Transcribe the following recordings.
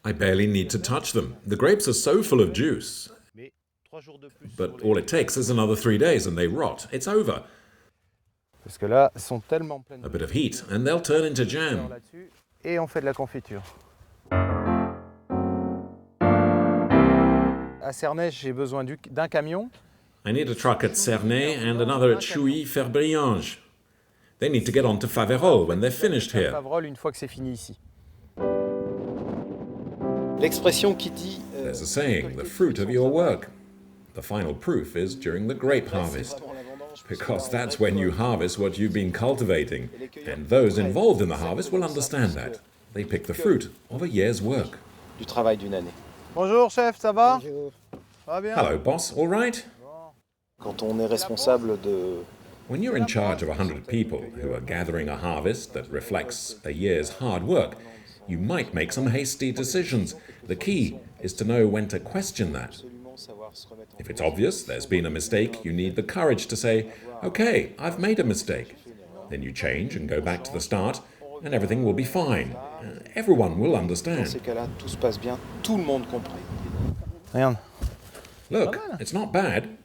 I barely need to touch them. The grapes are so full of juice. But all it takes is another 3 days and they rot. It's over. A bit of heat and they'll turn into jam. Et on fait de la confiture. À Cernay, j'ai besoin d'un camion. I need a truck at Cernay and another at Chouilly-Ferbriange. They need to get on to Faverolles when they're finished here. Faverolles une fois que c'est fini ici. L'expression qui dit There's a saying, the fruit of your work. The final proof is during the grape harvest, because that's when you harvest what you've been cultivating, and those involved in the harvest will understand that. They pick the fruit of a year's work. Du travail d'une année. Bonjour chef, ça va? Bonjour. Ça va bien? Hello, boss, all right? Quand on est responsable de... When you're in charge of 100 people who are gathering a harvest that reflects a year's hard work, you might make some hasty decisions. The key is to know when to question that. If it's obvious there's been a mistake, you need the courage to say, okay, I've made a mistake. Then you change and go back to the start, and everything will be fine. Everyone will understand. Dans ces cas-là, tout se passe bien, tout le monde comprend. Regarde. Look, it's not bad.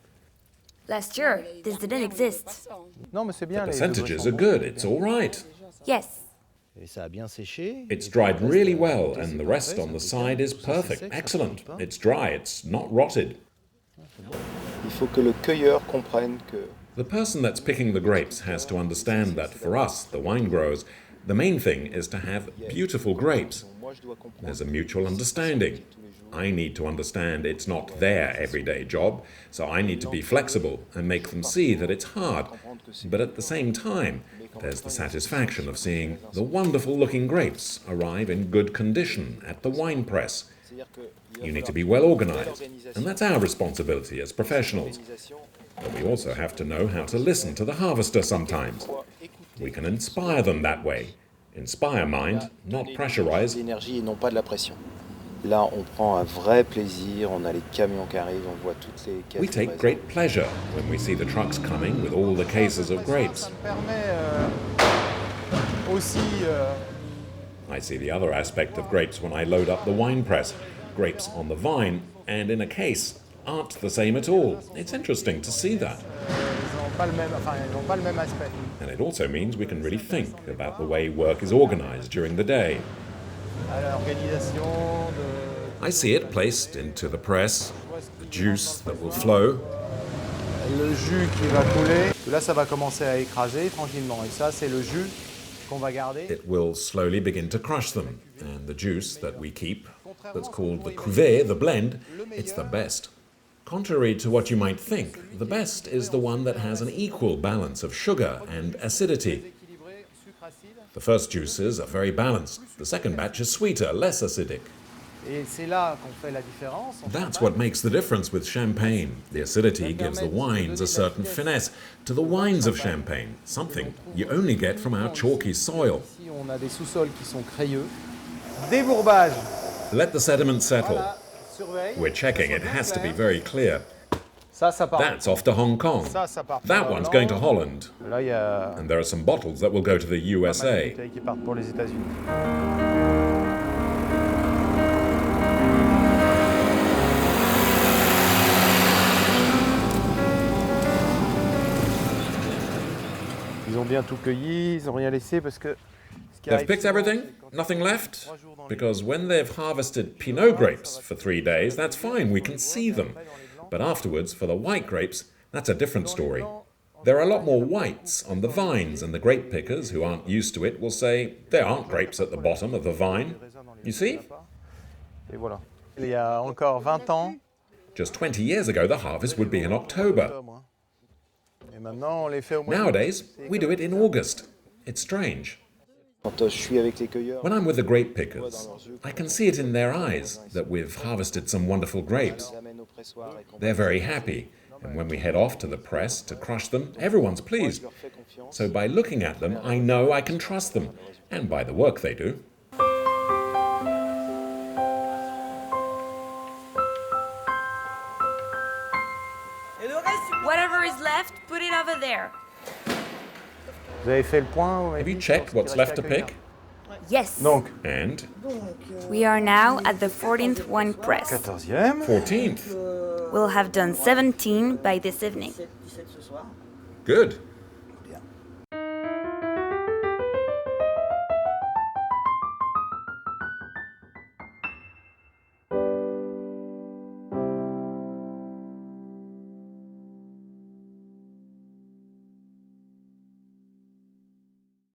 Last year, this didn't exist. Non, mais c'est bien. The percentages are good, it's all right. Yes. Et ça a bien séché. It's dried really well, and the rest on the side is perfect. Excellent. It's dry, it's not rotted. Il faut que le cueilleur comprenne que... The person that's picking the grapes has to understand that for us, the wine growers, the main thing is to have beautiful grapes. There's a mutual understanding. I need to understand it's not their everyday job, so I need to be flexible and make them see that it's hard. But at the same time, there's the satisfaction of seeing the wonderful-looking grapes arrive in good condition at the wine press. You need to be well organized, and that's our responsibility as professionals. But we also have to know how to listen to the harvester sometimes. We can inspire them that way. Inspire mind, not pressurize. L'énergie et non pas de la pression. Là, on prend un vrai plaisir, on a les camions qui arrivent, on voit toutes les caisses. We take great pleasure when we see the trucks coming with all the cases of grapes. I see the other aspect of grapes when I load up the wine press. Grapes on the vine and in a case aren't the same at all. It's interesting to see that. And it also means we can really think about the way work is organized during the day. I see it placed into the press, the juice that will flow. Le jus qui va couler. Là, ça va commencer à écraser tranquillement. Et ça, c'est le jus qu'on va garder. It will slowly begin to crush them. And the juice that we keep, that's called the cuvée, the blend, it's the best. Contrary to what you might think, the best is the one that has an equal balance of sugar and acidity. The first juices are very balanced. The second batch is sweeter, less acidic. That's what makes the difference with champagne. The acidity gives the wines a certain finesse to the wines of Champagne, something you only get from our chalky soil. Let the sediment settle. We're checking, it has to be very clear. That's off to Hong Kong. That one's going to Holland. And there are some bottles that will go to the USA. Ils ont bien tout cueilli, ils n'ont rien laissé parce que... They've picked everything? Nothing left? Because when they've harvested Pinot grapes for 3 days, that's fine, we can see them. But afterwards, for the white grapes, that's a different story. There are a lot more whites on the vines, and the grape pickers who aren't used to it will say, there aren't grapes at the bottom of the vine. You see? Il y a encore 20 ans. Just 20 years ago, the harvest would be in October. Nowadays, we do it in August. It's strange. When I'm with the grape pickers, I can see it in their eyes that we've harvested some wonderful grapes. They're very happy, and when we head off to the press to crush them, everyone's pleased. So by looking at them, I know I can trust them, and by the work they do. Whatever is left, put it over there. Have you checked what's left to pick? Yes. Donc, And We are now at the 14th wine press. 14e. 14th. We'll have done 17 by this evening. Good.